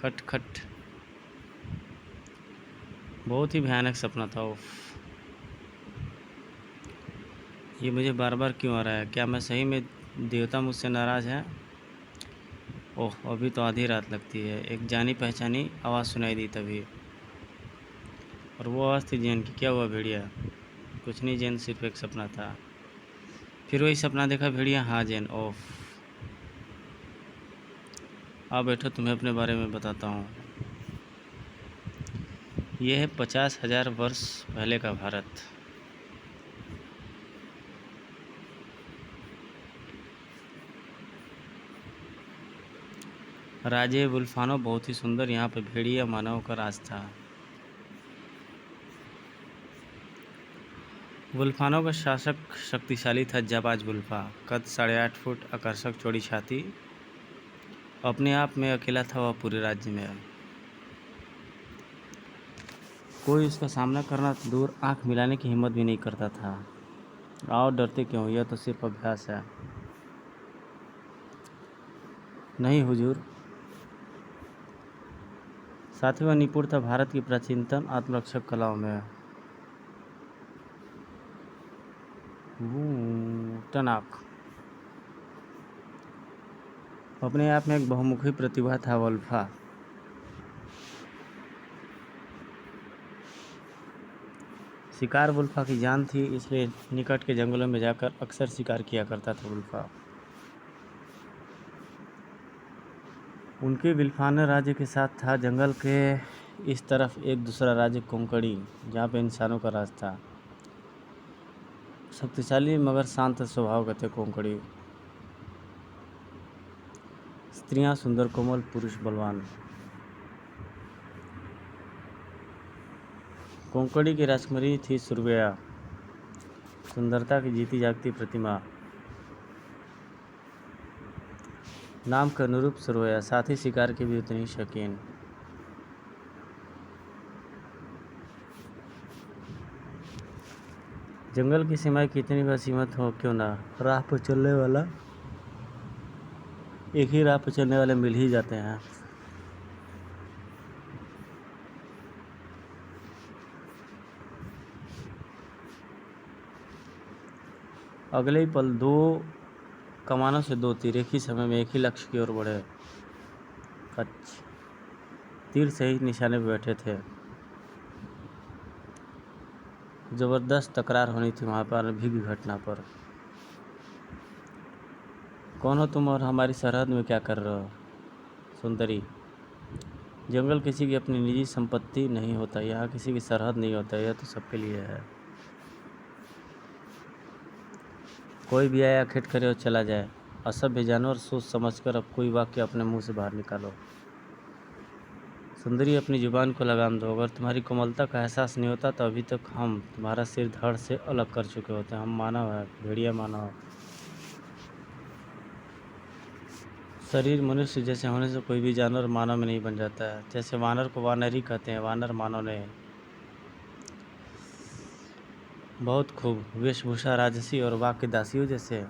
खट खट। बहुत ही भयानक सपना था। उफ, ये मुझे बार बार क्यों आ रहा है? क्या मैं सही में देवता मुझसे नाराज़ हैं? ओह, अभी तो आधी रात लगती है। एक जानी पहचानी आवाज़ सुनाई दी तभी, और वो आवाज़ थी जैन की। क्या हुआ भेड़िया? कुछ नहीं जैन, सिर्फ एक सपना था। फिर वही सपना देखा भेड़िया? हाँ जैन। ओफ, आओ बैठो, तुम्हें अपने बारे में बताता हूँ। ये है 50,000 वर्ष पहले का भारत। राजे वुल्फानो बहुत ही सुंदर। यहाँ पे भेड़िया मानव का राज था। वुल्फानो का शासक शक्तिशाली था जाबाज वुल्फा। कद 8.5 फुट, आकर्षक चौड़ी छाती, अपने आप में अकेला था वह पूरे राज्य में। कोई उसका सामना करना तो दूर, आंख मिलाने की हिम्मत भी नहीं करता था। आओ, डरते क्यों? यह तो सिर्फ अभ्यास है। नहीं हुजूर। साथ ही वह निपुण था भारत की प्राचीनतम आत्मरक्षक कलाओं में। टनाक। अपने आप में एक बहुमुखी प्रतिभा था वल्फा। शिकार वुल्फा की जान थी, इसलिए निकट के जंगलों में जाकर अक्सर शिकार किया करता था वुल्फा। उनके विल्फाना राज्य के साथ था जंगल के इस तरफ एक दूसरा राज्य कोंकणी, जहाँ पे इंसानों का राज था। शक्तिशाली मगर शांत स्वभाव के थे कोंकणी। स्त्रियां सुंदर कोमल, पुरुष बलवान। कोंकणी की राजकुमारी थी सुरगया, सुंदरता की जीती जागती प्रतिमा। नाम के अनुरूप सुरगया, साथ ही शिकार की भी उतनी शौकीन। जंगल की सीमाएं कितनी भी असीमित हो क्यों ना, राह पर चलने वाला एक ही राह पर चलने वाले मिल ही जाते हैं। अगले ही पल दो कमानों से दो तीर एक ही समय में एक ही लक्ष्य की ओर बढ़े। कच। तीर सही निशाने पर बैठे थे। जबरदस्त तकरार होनी थी वहाँ पर अनभिज्ञ घटना पर। कौन हो तुम और हमारी सरहद में क्या कर रहे हो? सुंदरी। जंगल किसी की अपनी निजी संपत्ति नहीं होता, यहाँ किसी की सरहद नहीं होता, यह तो सबके लिए है। कोई भी आया खिट करे और चला जाए। असभ्य जानवर, सोच समझकर अब कोई वाक्य अपने मुंह से बाहर निकालो। सुंदरी, अपनी जुबान को लगाम दो। अगर तुम्हारी कोमलता का एहसास नहीं होता तो अभी तक हम तुम्हारा सिर धड़ से अलग कर चुके होते। हम मानव हैं, भेड़िया मानव। शरीर मनुष्य जैसे होने से कोई भी जानवर मानव में नहीं बन जाता है। जैसे वानर को वानर ही कहते हैं, वानर मानव नहीं। बहुत खूब। वेशभूषा राजसी और वाक्य दासियों जैसे।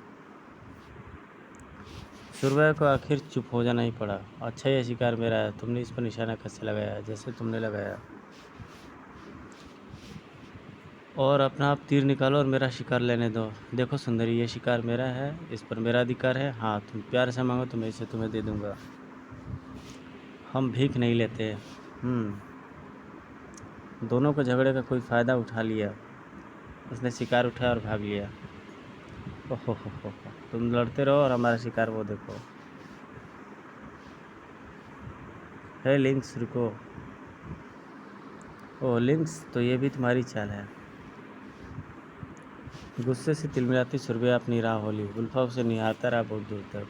सुरभि को आखिर चुप हो जाना ही पड़ा। अच्छा, यह शिकार मेरा है, तुमने इस पर निशाना कैसे लगाया? जैसे तुमने लगाया। और अपना आप तीर निकालो और मेरा शिकार लेने दो। देखो सुंदरी, ये शिकार मेरा है, इस पर मेरा अधिकार है। हाँ, तुम प्यार से मांगो तो मैं इसे तुम्हें दे दूंगा। हम भीख नहीं लेते। दोनों को झगड़े का कोई फ़ायदा उठा लिया। उसने शिकार उठाया और भाग लिया। ओहो हो, तुम लड़ते रहो और हमारा शिकार वो देखो। हे लिंक्स, रुको। ओह लिंक्स, तो ये भी तुम्हारी चाल है? गुस्से से तिलमिलाती सुरभि अपनी राह होली। वुल्फा उसे निहारता रहा बहुत दूर तक।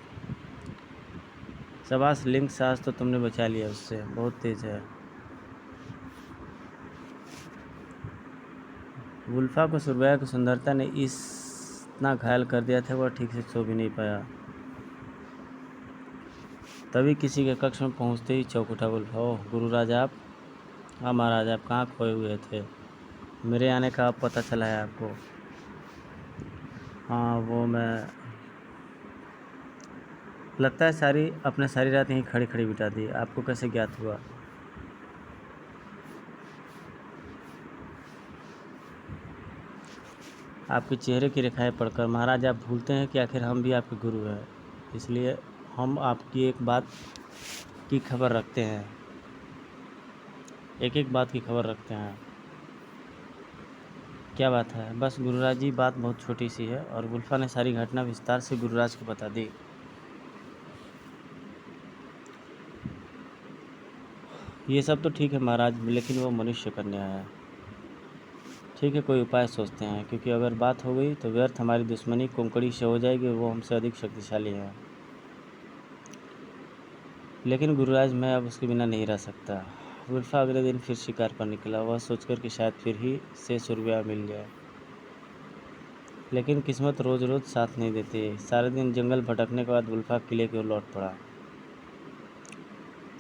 शाबाश लिंक्स, आज तो तुमने बचा लिया उससे, बहुत तेज है। वुल्फा को सुरभि की सुंदरता ने इतना घायल कर दिया था, वह ठीक से सो भी नहीं पाया। तभी किसी के कक्ष में पहुंचते ही चौंक उठा वुल्फा। ओह गुरुराज आप? हाँ महाराज, आप कहाँ खोए हुए थे? मेरे आने का अब पता चला है आपको? हाँ, वो मैं लगता है आपने सारी रात यहीं खड़ी खड़ी बिता दी। आपको कैसे ज्ञात हुआ? आपके चेहरे की रेखाएं पढ़कर महाराज आप भूलते हैं कि आखिर हम भी आपके गुरु हैं, इसलिए हम आपकी एक बात की खबर रखते हैं, एक एक बात की खबर रखते हैं। क्या बात है? बस गुरुराज जी, बात बहुत छोटी सी है। और गुल्फा ने सारी घटना विस्तार से गुरुराज को बता दी। ये सब तो ठीक है महाराज, लेकिन वो मनुष्य कन्या है। ठीक है, कोई उपाय सोचते हैं, क्योंकि अगर बात हो गई तो व्यर्थ हमारी दुश्मनी कोंकणी से हो जाएगी, वो हमसे अधिक शक्तिशाली है। लेकिन गुरुराज, मैं अब उसके बिना नहीं रह सकता। गुल्फा अगले दिन फिर शिकार पर निकला, वह सोचकर कि शायद फिर ही से सुरव्या मिल जाए। लेकिन किस्मत रोज़ रोज़ साथ नहीं देती। सारे दिन जंगल भटकने के बाद गुल्फा किले की ओर लौट पड़ा।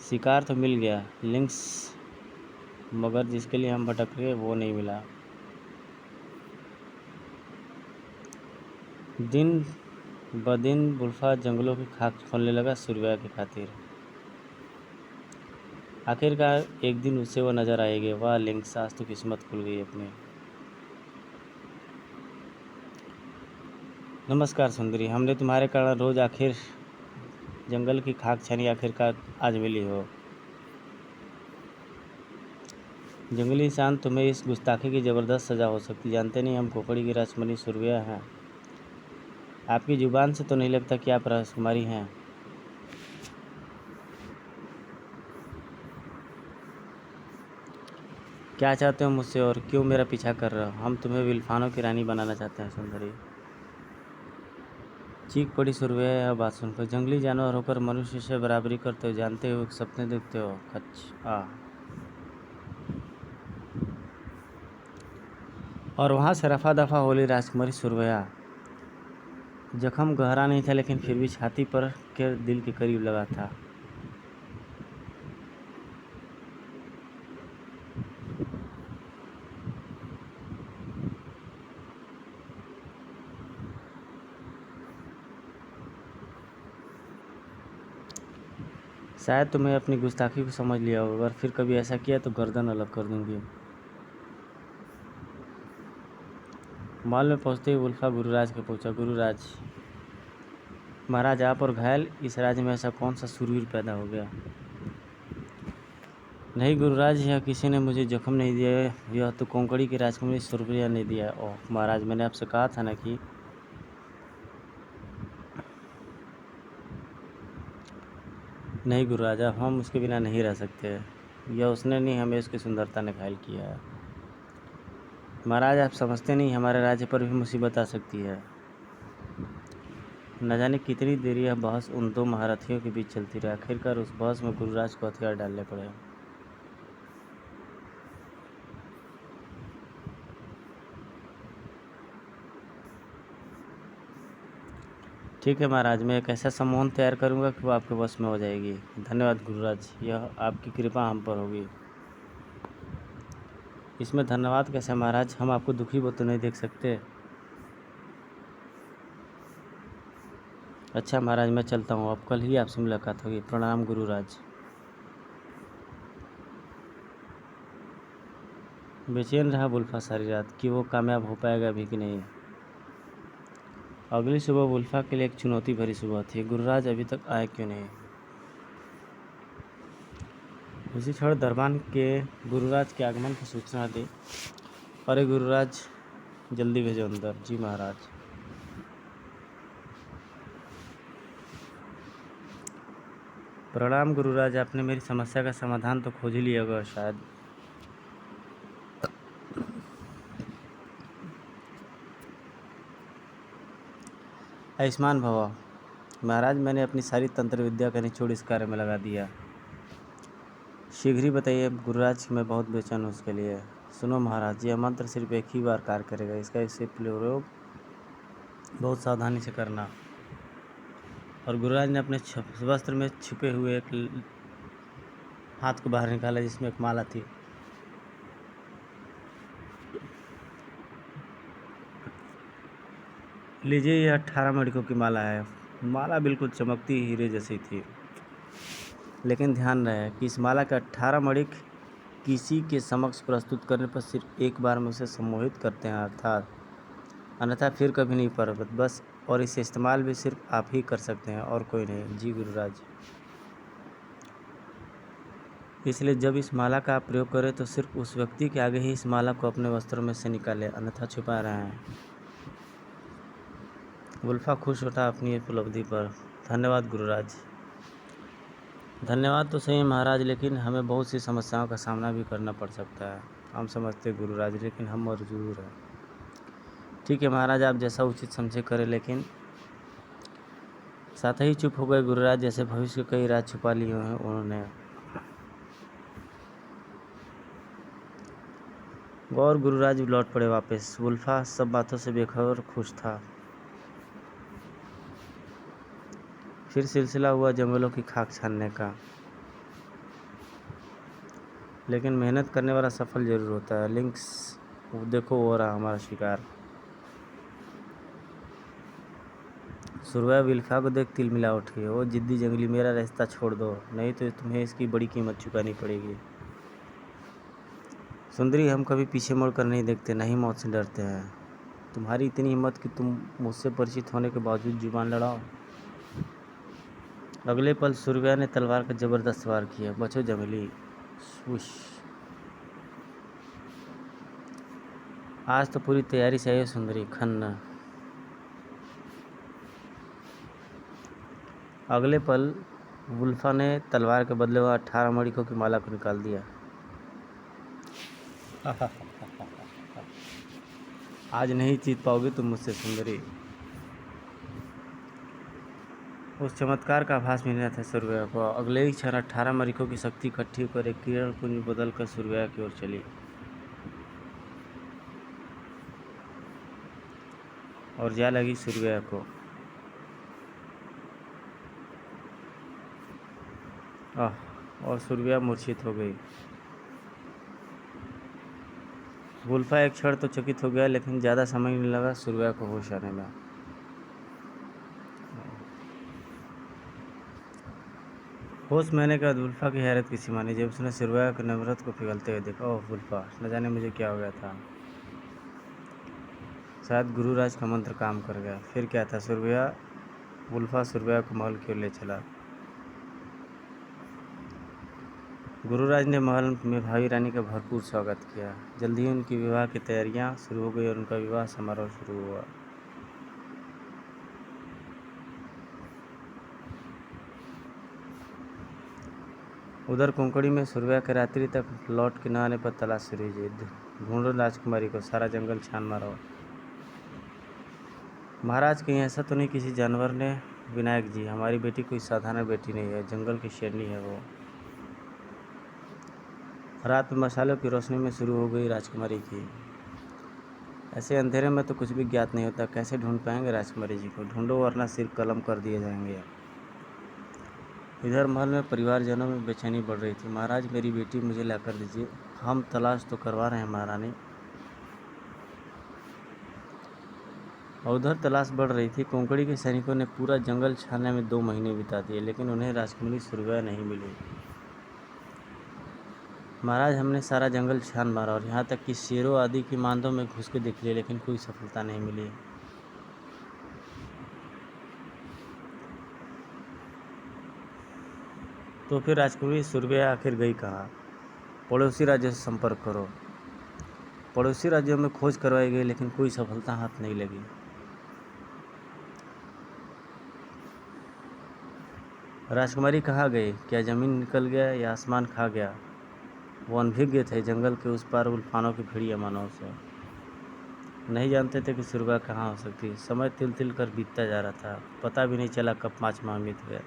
शिकार तो मिल गया, लिंक्स, मगर जिसके लिए हम भटक रहे वो नहीं मिला। दिन ब दिन गुल्फा जंगलों की खाक खोलने लगा सुरव्या की खातिर। आखिरकार एक दिन उससे वो नजर आएगी। वाह लिंक्स, आज तो किस्मत खुल गई अपनी। नमस्कार सुंदरी, हमने तुम्हारे कारण रोज आखिर जंगल की खाक छानी, आखिरकार आज मिली हो। जंगली इंसान, तुम्हें इस गुस्ताखी की ज़बरदस्त सज़ा हो सकती। जानते नहीं हम कोकड़ी की राजकुमारी सुरव्या हैं। आपकी जुबान से तो नहीं लगता कि आप राजकुमारी हैं। क्या चाहते हो मुझसे और क्यों मेरा पीछा कर रहे हो? हम तुम्हें विल्फानों की रानी बनाना चाहते हैं सुंदरी। चीख पड़ी सुरव्या यह बात सुनकर। जंगली जानवर होकर मनुष्य से बराबरी करते हो, जानते हो सपने देखते हो। खच आ और वहाँ से रफा दफा होली राजकुमारी सुरव्या। जख्म गहरा नहीं था, लेकिन फिर भी छाती पर के दिल के करीब लगा था। शायद तुम्हें अपनी गुस्ताखी को समझ लिया होगा, अगर फिर कभी ऐसा किया तो गर्दन अलग कर दूंगी। मॉल में पहुंचते ही उल्फा गुरुराज के पूछा, गुरुराज महाराज, आप और घायल, इस राज्य में ऐसा कौन सा शूरवीर पैदा हो गया? नहीं गुरुराज, यह किसी ने मुझे जख्म नहीं दिया, यह तो कोंकणी की राजकुमारी सुरव्या ने दिया। ओह महाराज, मैंने आपसे कहा था ना कि नहीं गुरुराज, अब हम उसके बिना नहीं रह सकते। यह उसने नहीं, हमें उसकी सुंदरता ने घायल किया है। महाराज आप समझते नहीं, हमारे राज्य पर भी मुसीबत आ सकती है। न जाने कितनी देर यह बहस उन दो महारथियों के बीच चलती रही। आखिरकार उस बहस में गुरुराज को हथियार डालने पड़े। ठीक है महाराज, मैं एक ऐसा सम्मोहन तैयार करूंगा कि वो आपके वश में हो जाएगी। धन्यवाद गुरुराज, यह आपकी कृपा हम पर होगी। इसमें धन्यवाद कैसे महाराज, हम आपको दुखी वो तो नहीं देख सकते। अच्छा महाराज, मैं चलता हूँ, अब कल ही आपसे मुलाकात होगी। प्रणाम गुरुराज। बेचैन रहा बुल्फा सारी रात कि वो कामयाब हो पाएगा भी कि नहीं। अगली सुबह बुल्फा के लिए एक चुनौती भरी सुबह थी। गुरुराज अभी तक आए क्यों नहीं? उसी क्षण दरबान के गुरुराज के आगमन की सूचना दी। अरे गुरुराज, जल्दी भेजो अंदर। जी महाराज। प्रणाम गुरुराज, आपने मेरी समस्या का समाधान तो खोज ही लिया होगा शायद। आयुष्मान भव महाराज, मैंने अपनी सारी तंत्र विद्या का निचोड़ इस कार्य में लगा दिया। शीघ्र ही बताइए गुरुराज, मैं बहुत बेचैन हूँ उसके लिए। सुनो महाराज, यह मंत्र सिर्फ एक ही बार कार्य करेगा, इसका इसे प्रयोग बहुत सावधानी से करना। और गुरुराज ने अपने वस्त्र में छुपे हुए एक हाथ को बाहर निकाला, जिसमें एक माला थी। लीजिए, यह 18 मणिकों की माला है। माला बिल्कुल चमकती हीरे जैसी थी। लेकिन ध्यान रहे कि इस माला के 18 मणिक किसी के समक्ष प्रस्तुत करने पर सिर्फ एक बार में उसे सम्मोहित करते हैं, अर्थात अन्यथा फिर कभी नहीं परवत बस। और इसे इस्तेमाल भी सिर्फ आप ही कर सकते हैं और कोई नहीं। जी गुरुराज। इसलिए जब इस माला का आप प्रयोग करें तो सिर्फ उस व्यक्ति के आगे ही इस माला को अपने वस्त्रों में से निकालें, अन्यथा छुपा रहे हैं। वुल्फा खुश होता अपनी उपलब्धि पर। धन्यवाद गुरुराज। धन्यवाद तो सही महाराज, लेकिन हमें बहुत सी समस्याओं का सामना भी करना पड़ सकता है। हम समझते गुरुराज, लेकिन हम मजबूर हैं। ठीक है महाराज, आप जैसा उचित समझे करें। लेकिन साथ ही चुप हो गए गुरुराज, जैसे भविष्य के कई राज छुपा लिए हैं उन्होंने। और गुरुराज लौट पड़े वापस। वुल्फा सब बातों से बेखबर खुश था। फिर सिलसिला हुआ जंगलों की खाक छानने का। लेकिन मेहनत करने वाला सफल जरूर होता है। लिंक्स देखो हो रहा हमारा शिकार। सुरवा विल्फा को देख तिल मिला उठी। वो जिद्दी जंगली, मेरा रास्ता छोड़ दो, नहीं तो तुम्हें इसकी बड़ी कीमत चुकानी पड़ेगी। सुंदरी, हम कभी पीछे मुड़कर नहीं देखते, नहीं मौत से डरते हैं। तुम्हारी इतनी हिम्मत कि तुम मुझसे परिचित होने के बावजूद जुबान लड़ाओ। अगले पल सुरव्या ने तलवार का जबरदस्त वार किया। बचो जंगली। स्वुश। आज तो पूरी तैयारी से आई हो सुंदरी। खन्ना। अगले पल वुल्फा ने तलवार के बदले हुआ 18 मणिकों की माला को निकाल दिया। आज नहीं जीत पाओगे तुम मुझसे सुंदरी। उस चमत्कार का आभास मिलना था सुरव्या को। अगले ही क्षण 18 मणिकों की शक्ति इकट्ठी कर एक किरण पुंज बदल कर सुरव्या की ओर चली और जा लगी सुरव्या को। और सुरव्या मूर्छित हो गई। वुल्फा एक क्षण तो चकित हो गया, लेकिन ज़्यादा समय नहीं लगा सुरव्या को होश आने में। होश में आने के बाद वुल्फा की हैरत की सीमा नहीं जब उसने सुरव्या के नवरत को पिघलते हुए देखा। ओह वुल्फा, न जाने मुझे क्या हो गया था। शायद गुरुराज का मंत्र काम कर गया। फिर क्या था? वुल्फा सुरव्या को महल की ओर ले चला। गुरुराज ने महल में भावी रानी का भरपूर स्वागत किया। जल्दी ही उनकी विवाह की तैयारियां शुरू हो गई और उनका विवाह समारोह शुरू हुआ। उधर कोंकणी में सुरव्या के रात्रि तक लौट के न आने पर तलाश शुरू हुई। ढूंढो राजकुमारी को, सारा जंगल छान मारो। महाराज, कहीं ऐसा तो नहीं किसी जानवर ने? विनायक जी, हमारी बेटी कोई साधारण बेटी नहीं है, जंगल की शेरनी है वो। रात में मशालों की रोशनी में शुरू हो गई राजकुमारी की। ऐसे अंधेरे में तो कुछ भी ज्ञात नहीं होता, कैसे ढूंढ पाएंगे राजकुमारी जी को? ढूंढो वरना सिर कलम कर दिए जाएंगे। इधर महल में परिवारजनों में बेचैनी बढ़ रही थी। महाराज, मेरी बेटी मुझे लाकर दीजिए। हम तलाश तो करवा रहे हैं महारानी। और उधर तलाश बढ़ रही थी। कोंकणी के सैनिकों ने पूरा जंगल छानने में 2 महीने बिता दिए, लेकिन उन्हें राजकुमारी सुरव्या नहीं मिली। महाराज, हमने सारा जंगल छान मारा और यहाँ तक कि शेरों आदि की मांदों में घुस के देख लिया, लेकिन कोई सफलता नहीं मिली। तो फिर राजकुमारी सुरव्या आखिर गई कहाँ? पड़ोसी राज्यों से संपर्क करो। पड़ोसी राज्यों में खोज करवाई गई, लेकिन कोई सफलता हाथ नहीं लगी। राजकुमारी कहाँ गई? क्या ज़मीन निकल गया या आसमान खा गया? वो अनभिज्ञ थे जंगल के उस पार उल्फानों की भीड़ मानव से। नहीं जानते थे कि सुरव्या कहाँ हो सकती। समय तिल तिल कर बीतता जा रहा था। पता भी नहीं चला कब 5 माह बीत गए।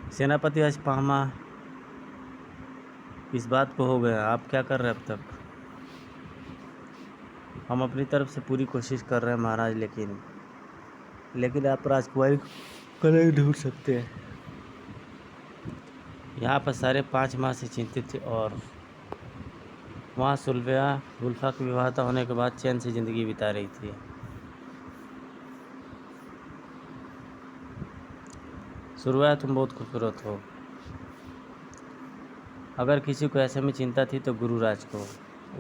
सेनापति अश्वत्थामा इस बात को हो गया। आप क्या कर रहे हैं अब तक? हम अपनी तरफ से पूरी कोशिश कर रहे हैं महाराज, लेकिन आप राजकुमारी को नहीं ढूंढ सकते। यहाँ पर सारे 5 माह से चिंतित थे और वहाँ सुरव्या वुल्फा की विवाहता होने के बाद चैन से ज़िंदगी बिता रही थी। सुरवा, तुम बहुत खूबसूरत हो। अगर किसी को ऐसे में चिंता थी तो गुरुराज को,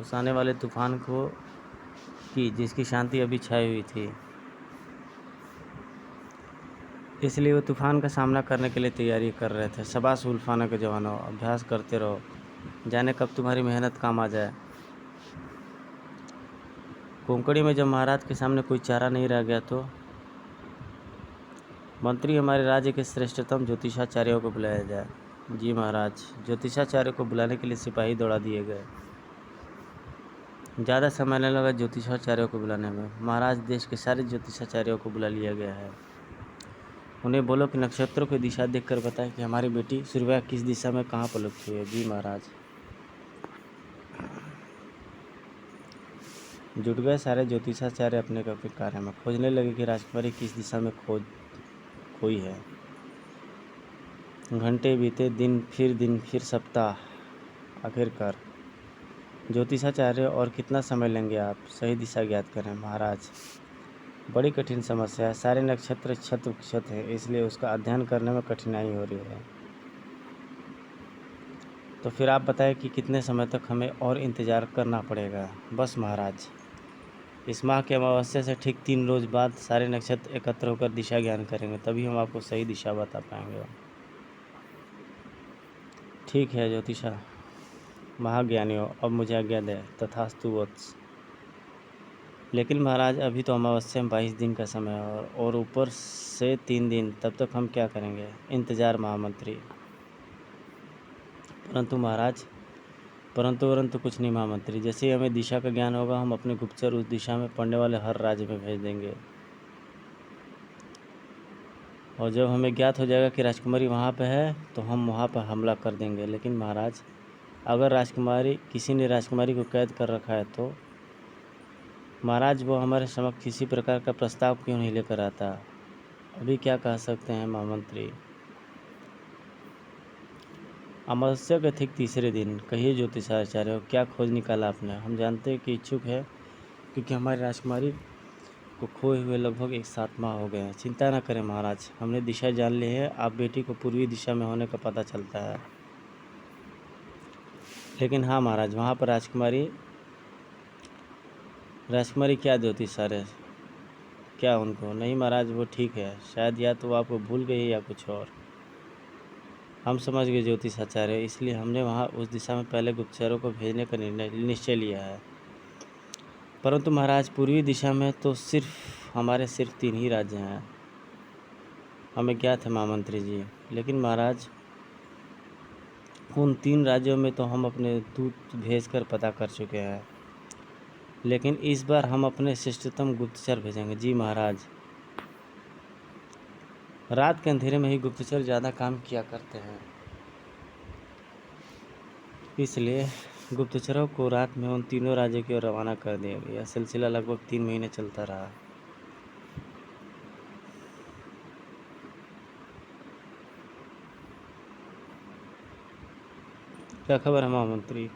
उस आने वाले तूफान को की जिसकी शांति अभी छाई हुई थी। इसलिए वो तूफान का सामना करने के लिए तैयारी कर रहे थे। शाबाश उल्फाना के जवानों, अभ्यास करते रहो, जाने कब तुम्हारी मेहनत काम आ जाए। कोंकणी में जब महाराज के सामने कोई चारा नहीं रह गया तो मंत्री, हमारे राज्य के श्रेष्ठतम ज्योतिषाचार्यों को बुलाया जाए। जी महाराज। ज्योतिषाचार्य को बुलाने के लिए सिपाही दौड़ा दिए गए। ज़्यादा समय नहीं लगा ज्योतिषाचार्यों को बुलाने में। महाराज, देश के सारे ज्योतिषाचार्यों को बुला लिया गया है। उन्हें बोलो कि नक्षत्रों की दिशा देखकर बताएं कि हमारी बेटी सूर्या किस दिशा में कहाँ पलटती है। जी महाराज। जुट गए सारे ज्योतिषाचार्य अपने कार्य में। खोजने लगे कि राजकुमारी किस दिशा में खोई है। घंटे बीते, दिन फिर सप्ताह। आखिरकार ज्योतिषाचार्य, और कितना समय लेंगे आप? सही दिशा ज्ञात करें। महाराज, बड़ी कठिन समस्या है। सारे नक्षत्र क्षत हैं, इसलिए उसका अध्ययन करने में कठिनाई हो रही है। तो फिर आप बताएं कि कितने समय तक हमें और इंतज़ार करना पड़ेगा? बस महाराज, इस माह की अमावस्या से ठीक 3 रोज बाद सारे नक्षत्र एकत्र होकर दिशा ज्ञान करेंगे, तभी हम आपको सही दिशा बता पाएंगे। ठीक है ज्योतिषा महाज्ञानियों, अब मुझे आज्ञा दें। तथास्तु वत्स। लेकिन महाराज, अभी तो अमावस्या में 22 दिन का समय है और ऊपर से 3 दिन, तब तक हम क्या करेंगे? इंतज़ार महामंत्री। परंतु महाराज, परंतु कुछ नहीं महामंत्री। जैसे ही हमें दिशा का ज्ञान होगा, हम अपने गुप्तचर उस दिशा में पड़ने वाले हर राज्य में भेज देंगे, और जब हमें ज्ञात हो जाएगा कि राजकुमारी वहाँ पे है तो हम वहाँ पर हमला कर देंगे। लेकिन महाराज, अगर किसी ने राजकुमारी को कैद कर रखा है तो महाराज, वो हमारे समक्ष किसी प्रकार का प्रस्ताव क्यों नहीं लेकर आता? अभी क्या कह सकते हैं महामंत्री? अमावस्या के ठीक तीसरे दिन। कहिए ज्योतिषाचार्य, क्या खोज निकाला आपने? हम जानते हैं कि इच्छुक है, क्योंकि हमारी राजकुमारी को खोए हुए लगभग 1-7 माह हो गए हैं। चिंता न करें महाराज, हमने दिशा जान ली है। आप बेटी को पूर्वी दिशा में होने का पता चलता है। लेकिन हाँ महाराज, वहाँ पर राजकुमारी क्या ज्योतिषाचार्य, क्या उनको? नहीं महाराज, वो ठीक है। शायद या तो वो आपको भूल गई या कुछ और। हम समझ गए ज्योतिषाचार्य, इसलिए हमने वहाँ उस दिशा में पहले गुप्तचरों को भेजने का निश्चय लिया है। परंतु महाराज, पूर्वी दिशा में तो सिर्फ 3 ही राज्य हैं। हमें ज्ञात है महामंत्री जी। लेकिन महाराज, उन 3 राज्यों में तो हम अपने दूत भेजकर पता कर चुके हैं। लेकिन इस बार हम अपने श्रेष्ठतम गुप्तचर भेजेंगे। जी महाराज। रात के अंधेरे में ही गुप्तचर ज़्यादा काम किया करते हैं, इसलिए गुप्तचरों को रात में उन तीनों राज्यों की ओर रवाना कर दिया गया। यह सिलसिला लगभग 3 महीने चलता रहा। क्या खबर है महामंत्री?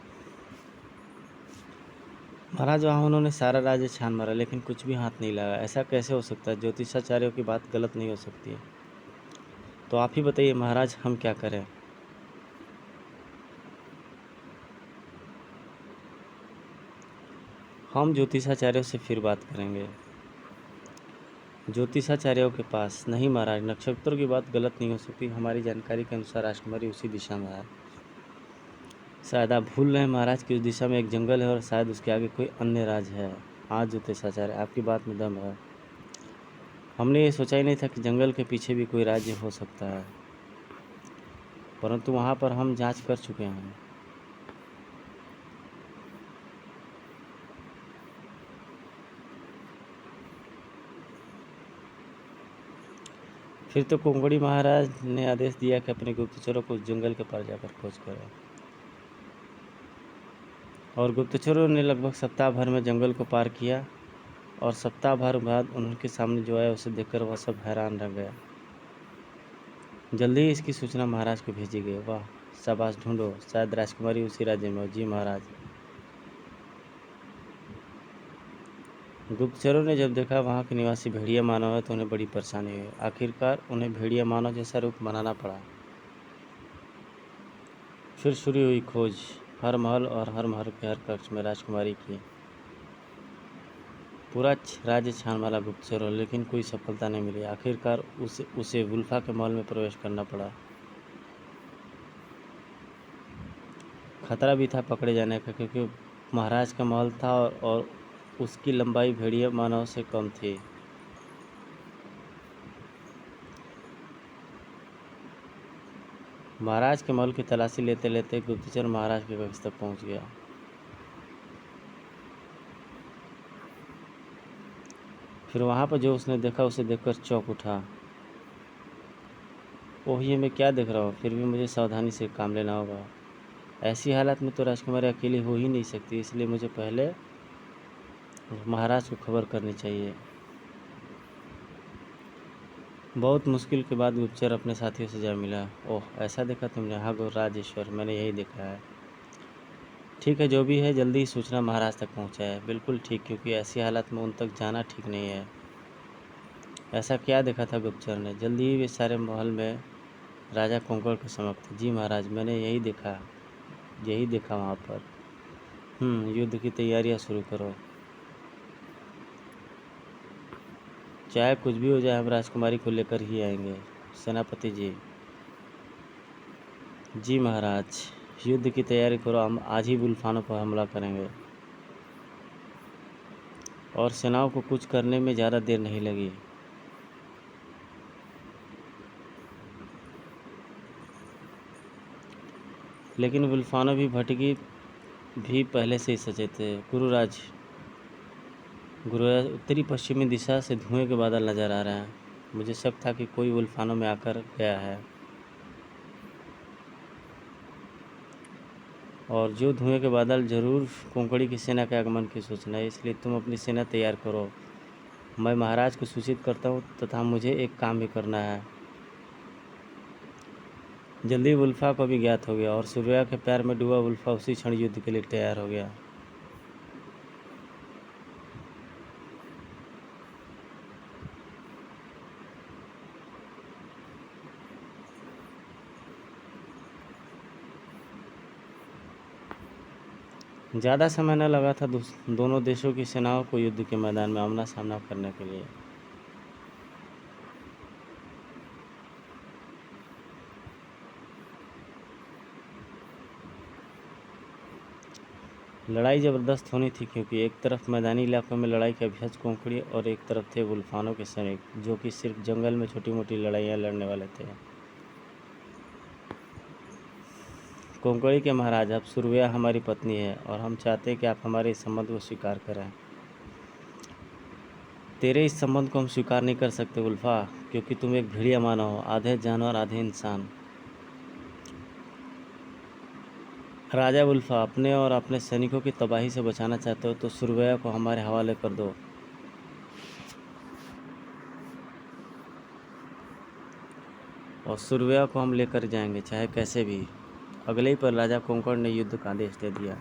महाराज, वहाँ उन्होंने सारा राज्य छान मारा, लेकिन कुछ भी हाथ नहीं लगा। ऐसा कैसे हो सकता है? ज्योतिषाचार्यों की बात गलत नहीं हो सकती। तो आप ही बताइए महाराज, हम क्या करें? हम ज्योतिषाचार्यों से फिर बात करेंगे। ज्योतिषाचार्यों के पास? नहीं महाराज, नक्षत्रों की बात गलत नहीं हो सकती। हमारी जानकारी के अनुसार राजकुमारी उसी दिशा में है। शायद आप भूल रहे हैं महाराज कि उस दिशा में एक जंगल है और शायद उसके आगे कोई अन्य राज्य है। हाँ ज्योतिषाचार्य, आपकी बात में दम है। हमने ये सोचा ही नहीं था कि जंगल के पीछे भी कोई राज्य हो सकता है, परंतु वहाँ पर हम जांच कर चुके हैं। फिर तो कोंकणी महाराज ने आदेश दिया कि अपने गुप्तचरों को उस जंगल के पार जाकर खोज करें, और गुप्तचरों ने लगभग सप्ताह भर में जंगल को पार किया, और सप्ताह भर बाद उनके सामने जो आया उसे देखकर वह सब हैरान रह गया। जल्दी ही इसकी सूचना महाराज को भेजी गई। वाह, शाबाश, ढूंढो, शायद राजकुमारी उसी राज्य में हो। जी महाराज। गुप्तचरों ने जब देखा वहाँ के निवासी भेड़िया मानव है तो उन्हें बड़ी परेशानी हुई। आखिरकार उन्हें भेड़िया मानव जैसा रूप बनाना पड़ा। फिर शुरू हुई खोज। हर महल और हर महल के हर कक्ष में राजकुमारी की पूरा राज्य छान मारा गुप्तचरों, लेकिन कोई सफलता नहीं मिली। आखिरकार उसे वुल्फा के महल में प्रवेश करना पड़ा। खतरा भी था पकड़े जाने का, क्योंकि महाराज का महल था और उसकी लंबाई भेड़िया मानव से कम थी। महाराज के महल की तलाशी लेते लेते गुप्तचर महाराज के कक्ष तक पहुंच गया। फिर वहां पर जो उसने देखा उसे देखकर चौंक उठा। ओह, ये मैं क्या देख रहा हूँ। फिर भी मुझे सावधानी से काम लेना होगा। ऐसी हालत में तो राजकुमारी अकेली हो ही नहीं सकती, इसलिए मुझे पहले महाराज को खबर करनी चाहिए। बहुत मुश्किल के बाद गुप्तचर अपने साथियों से जा मिला। ओह, ऐसा देखा तुमने? हाँ राजेश्वर, मैंने यही देखा है। ठीक है, जो भी है जल्दी ही सूचना महाराज तक पहुंचाए। बिल्कुल ठीक, क्योंकि ऐसी हालत में उन तक जाना ठीक नहीं है। ऐसा क्या देखा था गुप्तचर ने? जल्दी ही वे सारे महल में राजा कोंकण के समक्ष थे। जी महाराज, मैंने यही देखा वहाँ पर। युद्ध की तैयारियां शुरू करो। चाहे कुछ भी हो जाए, हम राजकुमारी को लेकर ही आएंगे। सेनापति जी। जी महाराज, युद्ध की तैयारी करो। हम आज ही वुल्फानों पर हमला करेंगे। और सेनाओं को कुछ करने में ज़्यादा देर नहीं लगी। लेकिन वुल्फानों भी भटकी भी पहले से ही सचे थे। गुरुराज, उत्तरी पश्चिमी दिशा से धुएं के बादल नजर आ रहे हैं। मुझे शक था कि कोई वुल्फानों में आकर गया है, और जो धुएं के बादल जरूर कोंकणी की सेना के आगमन की सूचना है। इसलिए तुम अपनी सेना तैयार करो। मैं महाराज को सूचित करता हूँ, तथा मुझे एक काम भी करना है। जल्दी वुल्फा को भी ज्ञात हो गया, और सूर्या के प्यार में डूबा वुल्फा उसी क्षण युद्ध के लिए तैयार हो गया। ज़्यादा समय न लगा था दोनों देशों की सेनाओं को युद्ध के मैदान में आमना सामना करने के लिए। लड़ाई ज़बरदस्त होनी थी, क्योंकि एक तरफ मैदानी इलाकों में लड़ाई के अभ्यस्त कोंकणी और एक तरफ थे वुल्फानों के सैनिक, जो कि सिर्फ जंगल में छोटी मोटी लड़ाइयाँ लड़ने वाले थे। कोंकणी के महाराज, अब सुरव्या हमारी पत्नी है, और हम चाहते हैं कि आप हमारे इस संबंध को स्वीकार करें। तेरे इस संबंध को हम स्वीकार नहीं कर सकते वुल्फा, क्योंकि तुम एक भेड़िया मानव हो, आधे जानवर आधे इंसान। राजा वुल्फा, अपने और अपने सैनिकों की तबाही से बचाना चाहते हो तो सुरव्या को हमारे हवाले कर दो। और सुरव्या को हम लेकर जाएंगे, चाहे कैसे भी। अगले ही पर राजा कोंकण ने युद्ध का आदेश दे दिया।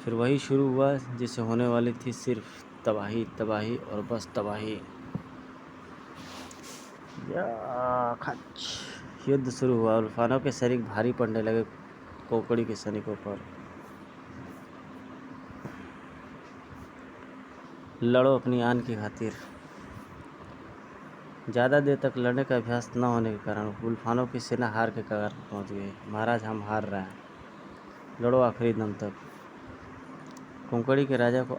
फिर वही शुरू हुआ जिससे होने वाली थी सिर्फ तबाही, तबाही और बस तबाही। युद्ध शुरू हुआ। वुल्फानों के सैनिक भारी पड़ने लगे कोंकणी के सैनिकों पर। लड़ो अपनी आन की खातिर। ज़्यादा देर तक लड़ने का अभ्यास न होने के कारण वुल्फानों की सेना हार के कगार पर पहुंच गई। महाराज, हम हार रहे हैं, लड़ो आखिरी दम तक। कोंकणी के राजा को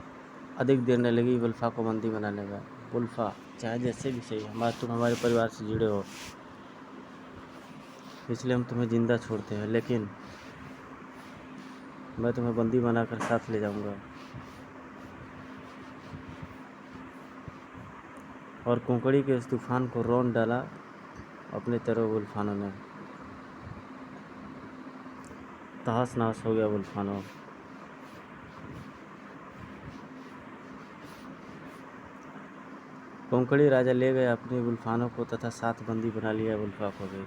अधिक देर न लगी वुल्फा को बंदी बनाने में। वुल्फा, चाहे जैसे भी सही, तुम हमारे परिवार से जुड़े हो, इसलिए हम तुम्हें जिंदा छोड़ते हैं, लेकिन मैं तुम्हें बंदी बनाकर साथ ले जाऊंगा। और कोंकणी के इस तूफान को रौंद डाला अपने तरह वुल्फानों ने। तहस नहस हो गया वुल्फानों। कोंकणी राजा ले गए अपने वुल्फानों को, तथा साथ बंदी बना लिया वुल्फा को भी।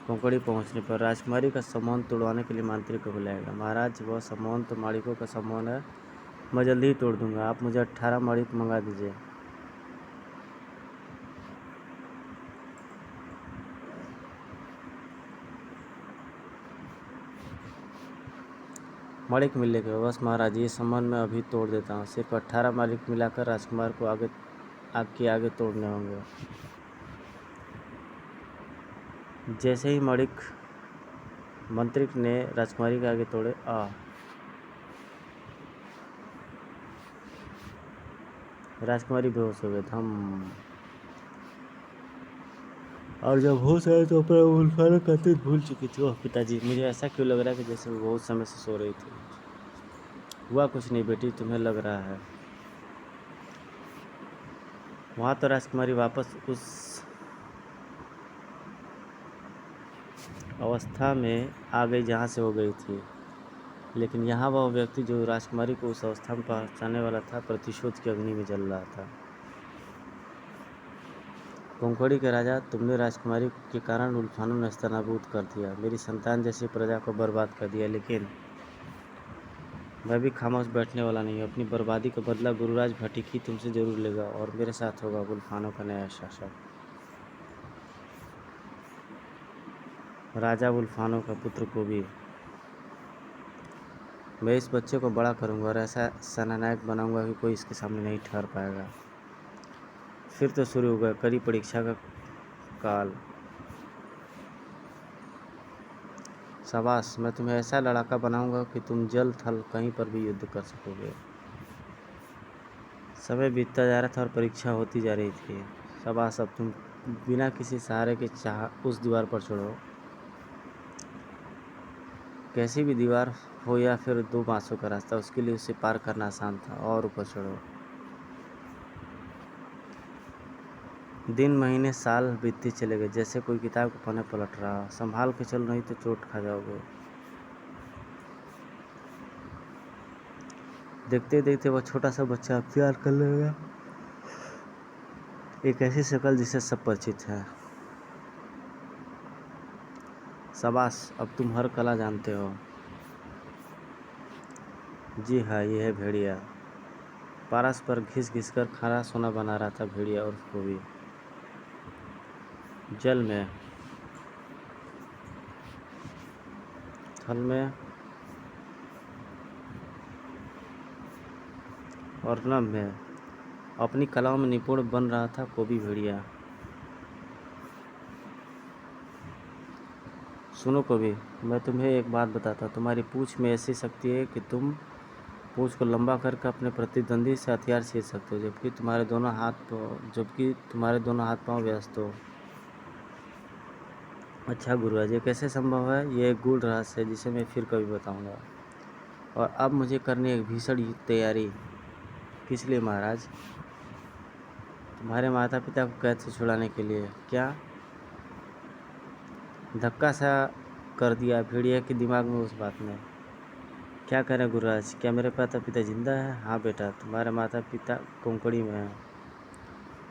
कोंकणी पहुंचने पर राजकुमारी का सम्मोहन तोड़वाने के लिए मांत्रिक को बुलाया गया। महाराज, वह सम्मोहन तो मालिकों का सम्मोहन है, मैं जल्दी ही तोड़ दूंगा। आप मुझे 18 मणिक मंगा दीजिए। मणिक मिलने के बस महाराज, ये सामान मैं अभी तोड़ देता हूँ। सिर्फ 18 मणिक मिलाकर राजकुमार को आगे तोड़ने होंगे। जैसे ही मणिक मंत्री ने राजकुमारी के आगे तोड़े, राजकुमारी बेहोश हो गए। और जब होश आया तो अपना उल्फाना कहते भूल चुकी थी। ओह पिताजी, मुझे ऐसा क्यों लग रहा है कि जैसे वो बहुत समय से सो रही थी। हुआ कुछ नहीं बेटी, तुम्हें लग रहा है। वहाँ तो राजकुमारी वापस उस अवस्था में आ गई जहाँ से हो गई थी, लेकिन यहाँ वह व्यक्ति जो राजकुमारी को उस अवस्था में पहुँचाने वाला था, प्रतिशोध की अग्नि में जल रहा था। कोंकणी के राजा, तुमने राजकुमारी के कारण उल्फानों ने नेस्तनाबूद कर दिया, मेरी संतान जैसी प्रजा को बर्बाद कर दिया, लेकिन मैं भी खामोश बैठने वाला नहीं हूँ। अपनी बर्बादी का बदला गुरुराज भटिकी तुमसे जरूर लेगा और मेरे साथ होगा उल्फानों का नया शासक, राजा उल्फानों का पुत्र को भी। मैं इस बच्चे को बड़ा करूँगा और ऐसा सेनानायक बनाऊँगा कि कोई इसके सामने नहीं ठहर पाएगा। फिर तो शुरू होगा कड़ी परीक्षा का काल। शाबाश, मैं तुम्हें ऐसा लड़ाका बनाऊंगा कि तुम जल थल कहीं पर भी युद्ध कर सकोगे। समय बीतता जा रहा था और परीक्षा होती जा रही थी। शाबाश, अब तुम बिना किसी सहारे के चाह उस दीवार पर चढ़ो। कैसी भी दीवार हो या फिर 2 बांसों का रास्ता, उसके लिए उसे पार करना आसान था। और ऊपर चढ़ो। दिन महीने साल बीतते चले गए, जैसे कोई किताब के पन्ने पलट रहा हो। संभाल के चलो, नहीं तो चोट खा जाओगे। देखते देखते वह छोटा सा बच्चा प्यार कर लेगा। एक ऐसी शक्ल जिसे सब परिचित है। शाबाश, अब तुम हर कला जानते हो। जी हाँ, ये है भेड़िया। पारस पर घिस घिस कर खाना सोना बना रहा था भेड़िया और उसको भी। जल में, थल में और नभ में अपनी कलाओं में निपुण बन रहा था कोबी भेड़िया। सुनो कोबी, मैं तुम्हें एक बात बताता। तुम्हारी पूंछ में ऐसी शक्ति है कि तुम पूंछ को लंबा करके अपने प्रतिद्वंदी से हथियार छीन सकते हो, जबकि तुम्हारे दोनों हाथ पांव व्यस्त हो। अच्छा गुरुराज, ये कैसे संभव है? ये एक गूढ़ रहस्य है जिसे मैं फिर कभी बताऊंगा। और अब मुझे करनी है एक भीषण तैयारी। किस लिए महाराज? तुम्हारे माता पिता को कैद से छुड़ाने के लिए। क्या? धक्का सा कर दिया भेड़िया के दिमाग में उस बात ने। क्या करें गुरुराज, क्या मेरे माता पिता जिंदा है? हाँ बेटा, तुम्हारे माता पिता कोंकणी में हैं।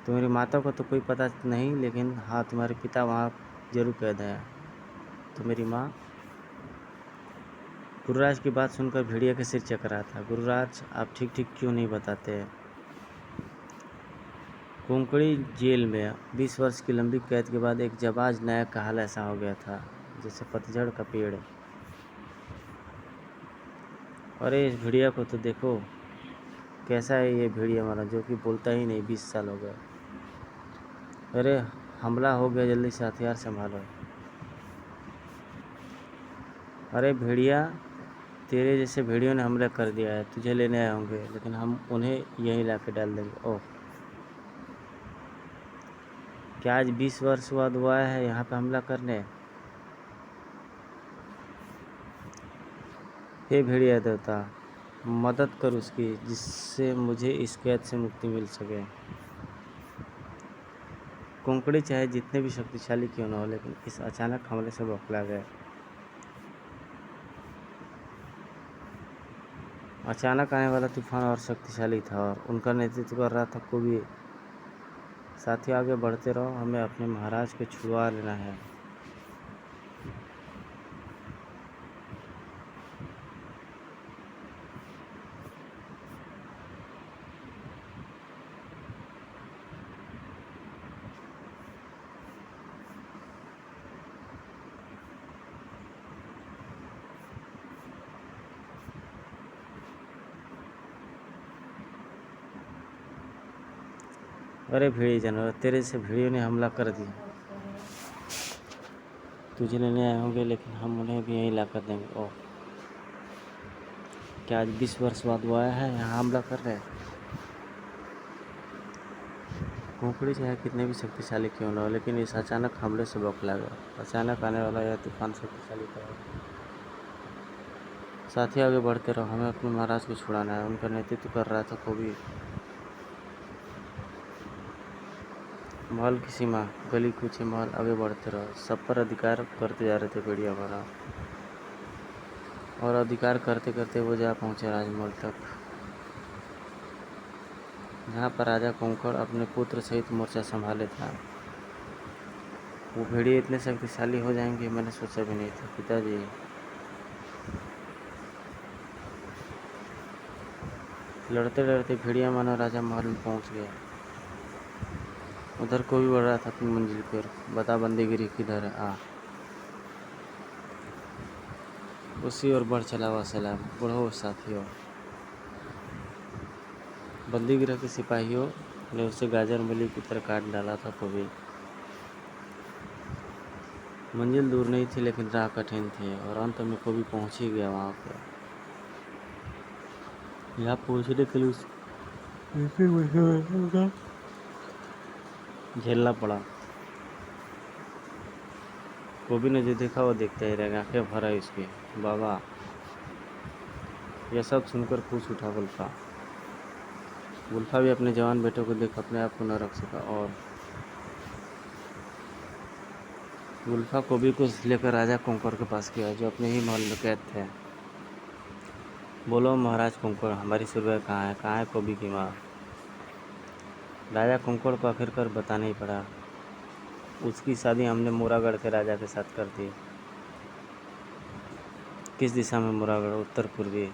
तुम्हारी माता को तो कोई पता नहीं, लेकिन हाँ, तुम्हारे पिता वहाँ जरूर कैद हैं। तो मेरी माँ? गुरुराज की बात सुनकर भेड़िया के सिर चकरा था। गुरुराज, आप ठीक ठीक क्यों नहीं बताते? कोंकणी जेल में 20 वर्ष की लंबी कैद के बाद एक जाबाज नायक का हाल ऐसा हो गया था जैसे पतझड़ का पेड़। अरे इस भेड़िया को तो देखो, कैसा है ये भेड़िया हमारा, जो कि बोलता ही नहीं। 20 साल हो गए। अरे हमला हो गया, जल्दी से हथियार संभालो। अरे भेड़िया, तेरे जैसे भेड़ियों ने हमला कर दिया है, तुझे लेने आए होंगे, लेकिन हम उन्हें यहीं ला के डाल देंगे। ओह, क्या आज 20 वर्ष बाद वो आया है यहाँ पे हमला करने? हे भेड़िया देवता, मदद कर उसकी, जिससे मुझे इस कैद से मुक्ति मिल सके। कोंकणी चाहे जितने भी शक्तिशाली क्यों न हो, लेकिन इस अचानक हमले से बौखला गए। अचानक आने वाला तूफान और शक्तिशाली था और उनका नेतृत्व कर रहा था कोबी। साथियों, आगे बढ़ते रहो, हमें अपने महाराज को छुड़वा लेना है। अरे भेड़ी जानवर, तेरे से भेड़ियों ने हमला कर दिया। तुझे लेने आए होंगे, लेकिन हम उन्हें भी यहीं ला कर देंगे। ओह, क्या आज 20 वर्ष बाद वो आया है यहाँ हमला कर रहे हैं? कोंकणी चाहे कितने भी शक्तिशाली क्यों न हो, लेकिन इस अचानक हमले से बौखला गया। अचानक आने वाला यह तूफान शक्तिशाली था। साथी आगे बढ़ते रहो, हमें अपने महाराज को छुड़ाना है। उनका नेतृत्व कर रहा था कोबी। महल की सीमा, गली कूचे महल, आगे बढ़ते रहो। सब पर अधिकार करते जा रहे थे भेड़िया वाला, और अधिकार करते करते वो जा पहुंचे राजमहल तक, जहाँ पर राजा कोंकण अपने पुत्र सहित मोर्चा संभाले था। वो भेड़िए इतने शक्तिशाली हो जाएंगे, मैंने सोचा भी नहीं था पिताजी। लड़ते लड़ते भेड़िया मानो राजा महल में पहुंच गया। उधर कोई बढ़ रहा था अपनी मंजिल पर। बता बंदीगिरी किधर है? आ उसी ओर बढ़ चला हुआ सलाम। बढ़ो साथियों। बंदीगिरी के सिपाहियों ने उसे गाजर मूली की तरह काट डाला था। कभी मंजिल दूर नहीं थी, लेकिन राह कठिन थी, और अंत में कभी पहुंच ही गया वहां पर। यहाँ पहुंचने के लिए झेलना पड़ा। कोबी ने जो देखा वो देखता ही रह गया। आंखें भर आई उसकी। बाबा, यह सब सुनकर पूछ उठा गुल्फा। गुल्फा भी अपने जवान बेटों को देख अपने आप को न रख सका, और गुल्फा कोबी को लेकर राजा कोंकण के पास गया, जो अपने ही महल में कैद थे। बोलो महाराज कोंकण, हमारी सुरभि कहाँ है? कहाँ है कोबी की माँ? राजा कोंकण को आखिरकार बताना ही पड़ा। उसकी शादी हमने मोरागढ़ के राजा के साथ कर दी। किस दिशा में मोरागढ़? उत्तर पूर्वी।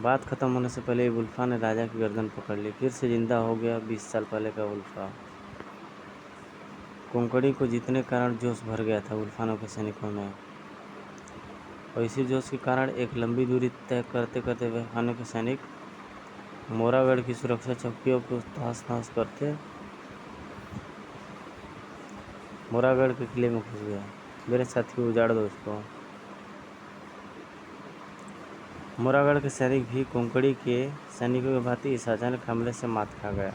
बात खत्म होने से पहले ही उल्फा ने राजा की गर्दन पकड़ ली। फिर से जिंदा हो गया 20 साल पहले का उल्फा। कोंकणी को जीतने के कारण जोश भर गया था उल्फानों के सैनिकों में, और इसी जोश के कारण एक लंबी दूरी तय करते करते उल्फानों के सैनिक मोरागढ़ की सुरक्षा चौकियों को तहस नहस करते मोरागढ़ के किले में घुस गया। मेरे साथियों, उजाड़ दो उसको। मोरागढ़ के सैनिक भी कोंकणी के सैनिकों की भांति इस अचानक हमले से मात खा गया।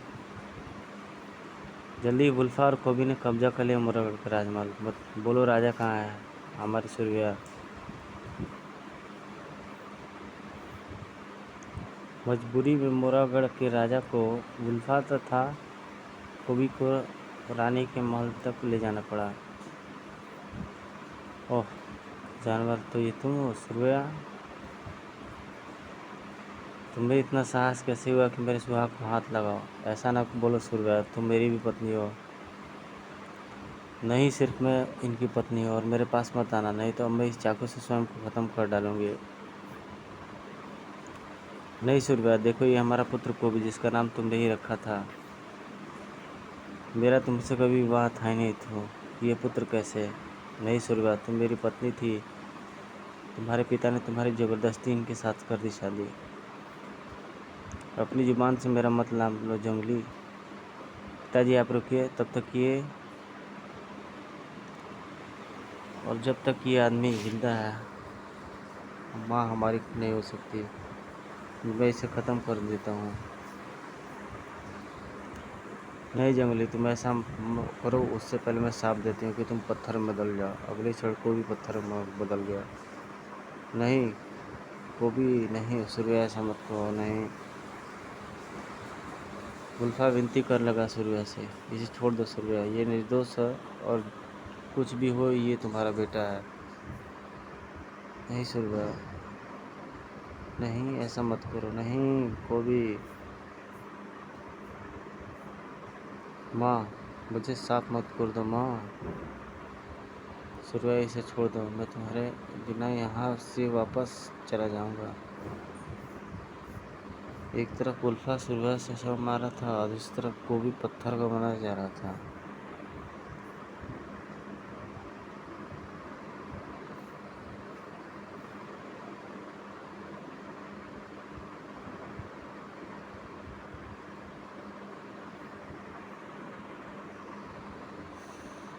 जल्दी वुल्फा और कोबी ने कब्जा कर लिया मोरागढ़ के राजमहल। बोलो राजा कहाँ है? हमारी सुरभिया। मजबूरी में मोरागढ़ के राजा को वुल्फा तथा कोबी को रानी के महल तक ले जाना पड़ा। ओह जानवर, तो ये तुम हो सुरभिया? तुम्हें इतना साहस कैसे हुआ कि मेरे सुहाग को हाथ लगाओ? ऐसा ना बोलो सुरभिया, तुम मेरी भी पत्नी हो। नहीं, सिर्फ मैं इनकी पत्नी हूँ, और मेरे पास मत आना, नहीं तो मैं इस चाकू से स्वयं को ख़त्म कर डालूंगी। नहीं सुरभिया, देखो ये हमारा पुत्र कोबी, जिसका नाम तुमने ही रखा था। मेरा तुमसे कभी विवाह था ही नहीं, तो ये पुत्र कैसे? नहीं सुरभिया, तुम मेरी पत्नी थी। तुम्हारे पिता ने तुम्हारी ज़बरदस्ती इनके साथ कर दी शादी। अपनी जुबान से मेरा मत नाम लो जंगली। पिताजी आप रुकिए, तब तक ये, और जब तक ये आदमी जिंदा है माँ हमारी नहीं हो सकती। मैं इसे ख़त्म कर देता हूँ। नहीं जंगली, तुम ऐसा करो, उससे पहले मैं साफ देती हूँ कि तुम पत्थर में बदल जाओ। अगली क्षण कोबी पत्थर में बदल गया। नहीं कोबी, नहीं सूर्या, ऐसा मत कहो, नहीं। गुल्फा विनती कर लगा सूर्या से, इसे छोड़ दो सूर्या, ये निर्दोष है, और कुछ भी हो ये तुम्हारा बेटा है। नहीं सूर्या, नहीं ऐसा मत करो, नहीं कोबी। माँ मुझे साफ मत कर दो माँ। सूर्या इसे छोड़ दो, मैं तुम्हारे बिना यहाँ से वापस चला जाऊँगा। एक तरफ उल्फा सूर्या से शव मारा था, और इस तरफ कोबी पत्थर का बनाया जा रहा था।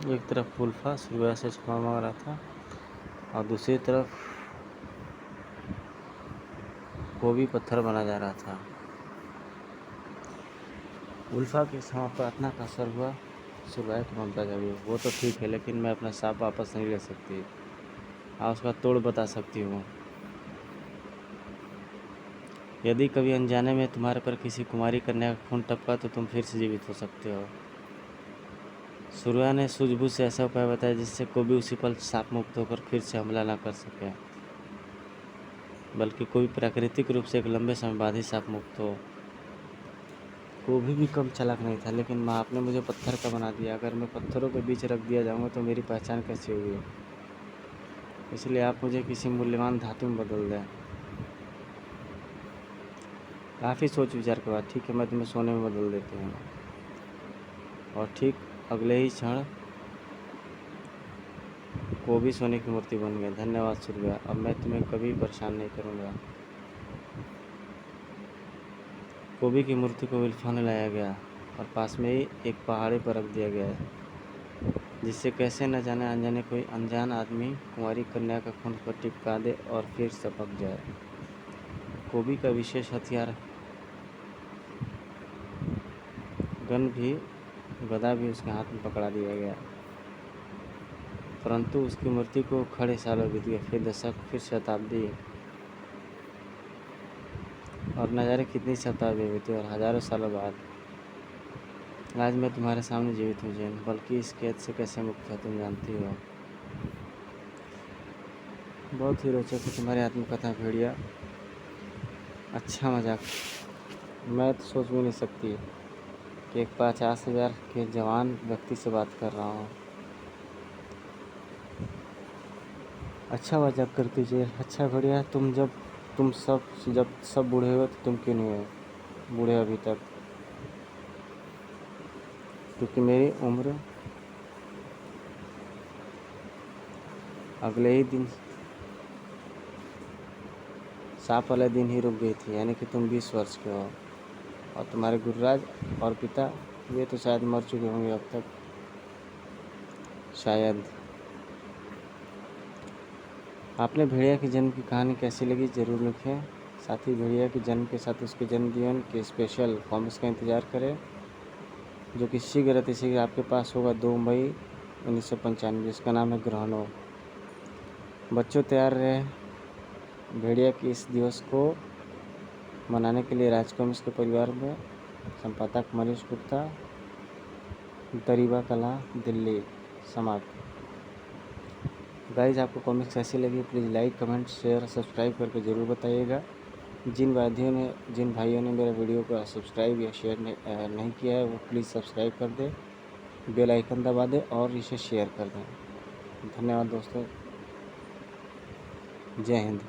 एक तरफ उल्फा सुरवा से क्षमा मांग रहा था और दूसरी तरफ कोबी पत्थर बना जा रहा था। उल्फा की क्षमा प्रार्थना का असर हुआ, सुरवा की ममता जागी। वो तो ठीक है, लेकिन मैं अपना सांप वापस नहीं ले सकती। हाँ, उसका तोड़ बता सकती हूँ। यदि कभी अनजाने में तुम्हारे पर किसी कुमारी कन्या का खून टपका तो तुम फिर से जीवित हो सकते हो। सुरवा ने सूझबूझ से ऐसा उपाय बताया जिससे कोबी उसी पल सांप मुक्त होकर फिर से हमला न कर सके, बल्कि कोई प्राकृतिक रूप से एक लंबे समय बाद ही सांप मुक्त हो। कोबी भी कम चालाक नहीं था, लेकिन माँ आपने मुझे पत्थर का बना दिया। अगर मैं पत्थरों के बीच रख दिया जाऊंगा तो मेरी पहचान कैसे होगी? इसलिए आप मुझे किसी मूल्यवान धातु में बदल दें। काफ़ी सोच विचार के बाद, ठीक है, मैं तुम्हें सोने में बदल देती हूँ। और ठीक अगले ही क्षण कोबी सोने की मूर्ति बन गया। धन्यवाद सुरवा, अब मैं तुम्हें कभी परेशान नहीं करूँगा। कोबी की मूर्ति को उल्फा ने लाया गया और पास में ही एक पहाड़ी पर रख दिया गया, जिससे कैसे न जाने अनजाने कोई अनजान आदमी कुंवारी कन्या का खून पर टिपका दे और फिर सपक जाए। कोबी का विशेष हथियार गदा भी उसके हाथ में पकड़ा दिया गया, परंतु उसकी मूर्ति को खड़े सालों बीत गए, फिर दशक, फिर शताब्दी, और न जाने कितनी शताब्दी बीती। और हजारों सालों बाद आज मैं तुम्हारे सामने जीवित हूँ जैन, बल्कि इस कैद से कैसे मुक्त है तुम जानती हो। बहुत ही रोचक है तुम्हारी आत्मकथा भेड़िया। अच्छा मजाक। मैं तो सोच भी नहीं सकती कि एक 50,000 के जवान व्यक्ति से बात कर रहा हूँ। अच्छा मजाक करती जेल। अच्छा बढ़िया। जब सब बूढ़े हुए तो तुम क्यों नहीं हुए बूढ़े अभी तक? क्योंकि मेरी उम्र अगले ही दिन, सांप वाले दिन ही रुक गई थी, यानी कि तुम 20 वर्ष के हो। और तुम्हारे गुरुराज और पिता, वे तो शायद मर चुके होंगे अब तक, शायद। आपने भेड़िया के जन्म की कहानी कैसी लगी ज़रूर लिखें। साथ ही भेड़िया के जन्म के साथ उसके जन्मदिन के स्पेशल कॉमिक्स का इंतज़ार करें, जो कि शीघ्र आपके पास होगा 2 मई 1995, जिसका नाम है ग्रहणों। बच्चों तैयार रहे भेड़िया के इस दिवस को मनाने के लिए। राज कॉमिक्स के परिवार में संपादक मनीष गुप्ता, दरीबा कला, दिल्ली। समाप्त। गाइज, आपको कॉमिक्स कैसी लगी please like, comment, share, subscribe करके ज़रूर बताइएगा। जिन भाइयों ने मेरा वीडियो को सब्सक्राइब या शेयर नहीं किया है, वो प्लीज़ सब्सक्राइब कर दें, बेल आइकन दबा दें और इसे शेयर कर दें। धन्यवाद दोस्तों। जय हिंद।